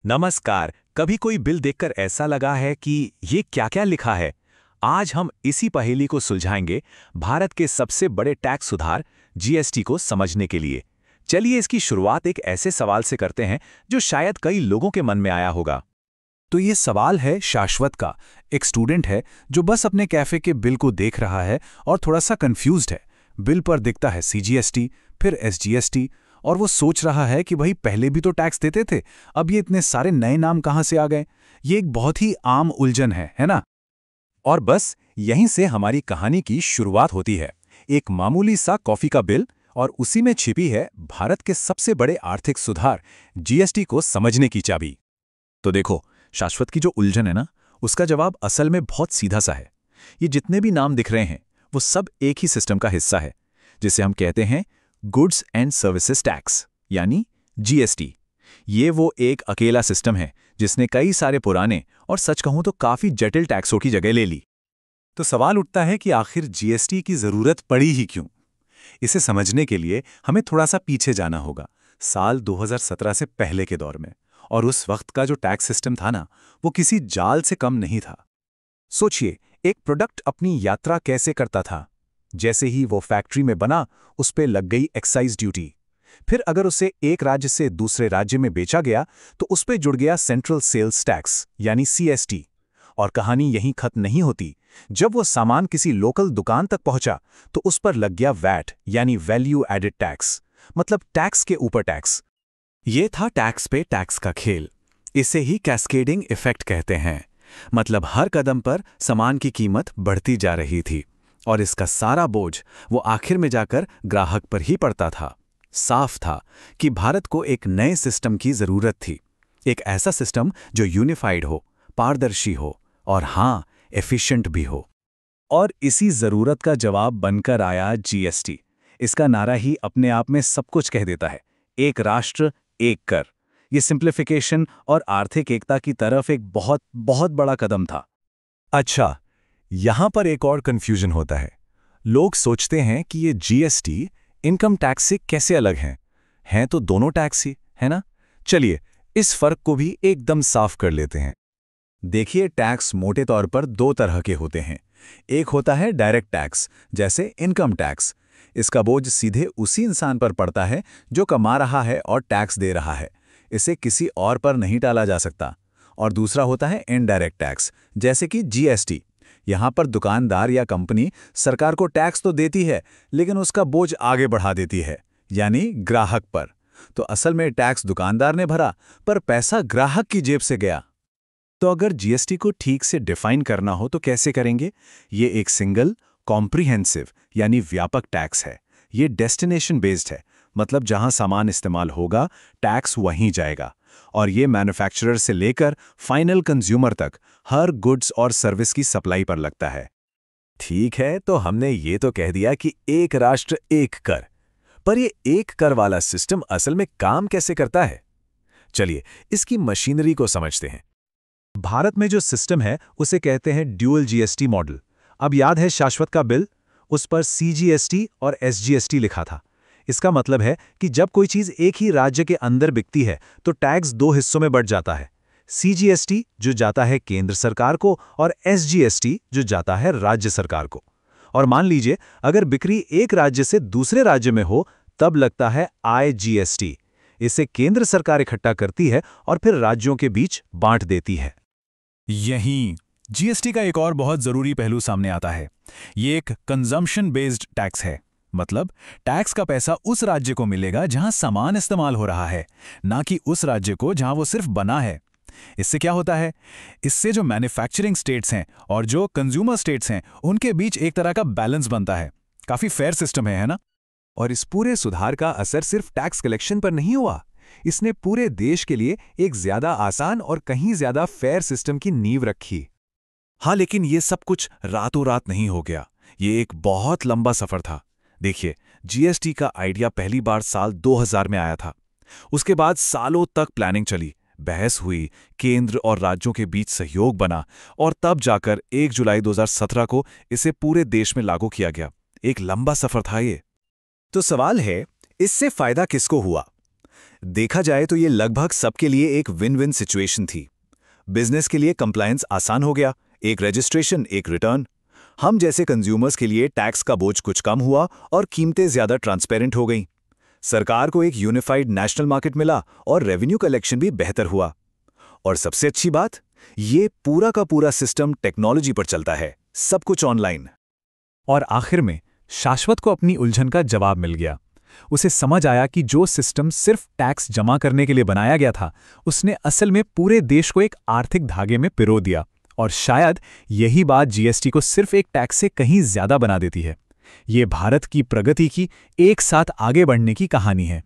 नमस्कार। कभी कोई बिल देखकर ऐसा लगा है कि ये क्या-क्या लिखा है? आज हम इसी पहेली को सुलझाएंगे भारत के सबसे बड़े टैक्स सुधार जीएसटी को समझने के लिए। चलिए इसकी शुरुआत एक ऐसे सवाल से करते हैं जो शायद कई लोगों के मन में आया होगा। तो ये सवाल है शाश्वत का। एक स्टूडेंट है जो बस अपने कैफे के बिल को देख रहा है और थोड़ा सा कंफ्यूज्ड है। बिल पर दिखता है सीजीएसटी, फिर एसजीएसटी, और वो सोच रहा है कि भाई पहले भी तो टैक्स देते थे, अब ये इतने सारे नए नाम कहाँ से आ गए। ये एक बहुत ही आम उलझन है ना? और बस यहीं से हमारी कहानी की शुरुआत होती है। एक मामूली सा कॉफी का बिल और उसी में छिपी है भारत के सबसे बड़े आर्थिक सुधार जीएसटी को समझने की चाबी। तो देखो, शाश्वत की जो उलझन है ना, उसका जवाब असल में बहुत सीधा सा है। ये जितने भी नाम दिख रहे हैं वो सब एक ही सिस्टम का हिस्सा है, जिसे हम कहते हैं गुड्स एंड सर्विसेज टैक्स, यानी जीएसटी। ये वो एक अकेला सिस्टम है जिसने कई सारे पुराने और सच कहूं तो काफी जटिल टैक्सों की जगह ले ली। तो सवाल उठता है कि आखिर जीएसटी की जरूरत पड़ी ही क्यों? इसे समझने के लिए हमें थोड़ा सा पीछे जाना होगा, साल 2017 से पहले के दौर में। और उस वक्त का जो टैक्स सिस्टम था ना, वो किसी जाल से कम नहीं था। सोचिए, एक प्रोडक्ट अपनी यात्रा कैसे करता था। जैसे ही वो फैक्ट्री में बना, उस पे लग गई एक्साइज ड्यूटी। फिर अगर उसे एक राज्य से दूसरे राज्य में बेचा गया तो उस पे जुड़ गया सेंट्रल सेल्स टैक्स, यानी सीएसटी। और कहानी यहीं खत्म नहीं होती। जब वो सामान किसी लोकल दुकान तक पहुंचा तो उस पर लग गया वैट, यानी वैल्यू एडेड टैक्स, मतलब टैक्स के ऊपर टैक्स। ये था टैक्स पे टैक्स का खेल। इसे ही कैस्केडिंग इफेक्ट कहते हैं। मतलब हर कदम पर सामान की कीमत बढ़ती जा रही थी और इसका सारा बोझ वो आखिर में जाकर ग्राहक पर ही पड़ता था। साफ था कि भारत को एक नए सिस्टम की जरूरत थी। एक ऐसा सिस्टम जो यूनिफाइड हो, पारदर्शी हो और हाँ, एफिशिएंट भी हो। और इसी जरूरत का जवाब बनकर आया जीएसटी। इसका नारा ही अपने आप में सब कुछ कह देता है। एक राष्ट्र, एक कर। ये सिंप्लीफिकेशन और आर्थिक एकता की तरफ एक बहुत बहुत बड़ा कदम था। अच्छा, यहां पर एक और कंफ्यूजन होता है। लोग सोचते हैं कि ये जीएसटी इनकम टैक्स से कैसे अलग हैं तो दोनों टैक्स ही, है ना? चलिए इस फर्क को भी एकदम साफ कर लेते हैं। देखिए, टैक्स मोटे तौर पर दो तरह के होते हैं। एक होता है डायरेक्ट टैक्स, जैसे इनकम टैक्स। इसका बोझ सीधे उसी इंसान पर पड़ता है जो कमा रहा है और टैक्स दे रहा है। इसे किसी और पर नहीं टाला जा सकता। और दूसरा होता है इनडायरेक्ट टैक्स, जैसे कि जीएसटी। यहाँ पर दुकानदार या कंपनी सरकार को टैक्स तो देती है, लेकिन उसका बोझ आगे बढ़ा देती है, यानी ग्राहक पर। तो असल में टैक्स दुकानदार ने भरा, पर पैसा ग्राहक की जेब से गया। तो अगर जीएसटी को ठीक से डिफाइन करना हो तो कैसे करेंगे? ये एक सिंगल, कॉम्प्रिहेंसिव यानी व्यापक टैक्स है। ये डेस्टिनेशन बेस्ड है, मतलब जहां सामान इस्तेमाल होगा, टैक्स वहीं जाएगा। और ये मैन्युफैक्चरर से लेकर फाइनल कंज्यूमर तक हर गुड्स और सर्विस की सप्लाई पर लगता है। ठीक है, तो हमने ये तो कह दिया कि एक राष्ट्र एक कर। पर ये एक कर वाला सिस्टम असल में काम कैसे करता है? चलिए इसकी मशीनरी को समझते हैं। भारत में जो सिस्टम है उसे कहते हैं ड्यूअल जीएसटी मॉडल। अब याद है शाश्वत का बिल? उस पर सीजीएसटी और एसजीएसटी लिखा था। इसका मतलब है कि जब कोई चीज एक ही राज्य के अंदर बिकती है तो टैक्स दो हिस्सों में बढ़ जाता है। सीजीएसटी जो जाता है केंद्र सरकार को और एसजीएसटी जो जाता है राज्य सरकार को। और मान लीजिए अगर बिक्री एक राज्य से दूसरे राज्य में हो तब लगता है आईजीएसटी। इसे केंद्र सरकार इकट्ठा करती है और फिर राज्यों के बीच बांट देती है। यहीं जीएसटी का एक और बहुत जरूरी पहलू सामने आता है। ये एक कंजम्पशन बेस्ड टैक्स है। मतलब टैक्स का पैसा उस राज्य को मिलेगा जहां सामान इस्तेमाल हो रहा है, ना कि उस राज्य को जहां वो सिर्फ बना है। इससे क्या होता है? इससे जो मैन्युफैक्चरिंग स्टेट्स हैं और जो कंज्यूमर स्टेट्स हैं, उनके बीच एक तरह का बैलेंस बनता है। काफी फेयर सिस्टम है ना? और इस पूरे सुधार का असर सिर्फ टैक्स कलेक्शन पर नहीं हुआ। इसने पूरे देश के लिए एक ज्यादा आसान और कहीं ज्यादा फेयर सिस्टम की नींव रखी। हाँ, लेकिन ये सब कुछ रातों रात नहीं हो गया। ये एक बहुत लंबा सफर था। देखिए, जीएसटी का आइडिया पहली बार साल 2000 में आया था। उसके बाद सालों तक प्लानिंग चली, बहस हुई, केंद्र और राज्यों के बीच सहयोग बना और तब जाकर 1 जुलाई 2017 को इसे पूरे देश में लागू किया गया। एक लंबा सफर था ये। तो सवाल है, इससे फायदा किसको हुआ? देखा जाए तो ये लगभग सबके लिए एक विन विन सिचुएशन थी। बिजनेस के लिए कंप्लायंस आसान हो गया, एक रजिस्ट्रेशन, एक रिटर्न। हम जैसे कंज्यूमर्स के लिए टैक्स का बोझ कुछ कम हुआ और कीमतें ज्यादा ट्रांसपेरेंट हो गईं। सरकार को एक यूनिफाइड नेशनल मार्केट मिला और रेवेन्यू कलेक्शन भी बेहतर हुआ। और सबसे अच्छी बात, ये पूरा का पूरा सिस्टम टेक्नोलॉजी पर चलता है, सब कुछ ऑनलाइन। और आखिर में शाश्वत को अपनी उलझन का जवाब मिल गया। उसे समझ आया कि जो सिस्टम सिर्फ टैक्स जमा करने के लिए बनाया गया था, उसने असल में पूरे देश को एक आर्थिक धागे में पिरो दिया। और शायद यही बात जीएसटी को सिर्फ एक टैक्स से कहीं ज्यादा बना देती है। ये भारत की प्रगति की एक साथ आगे बढ़ने की कहानी है।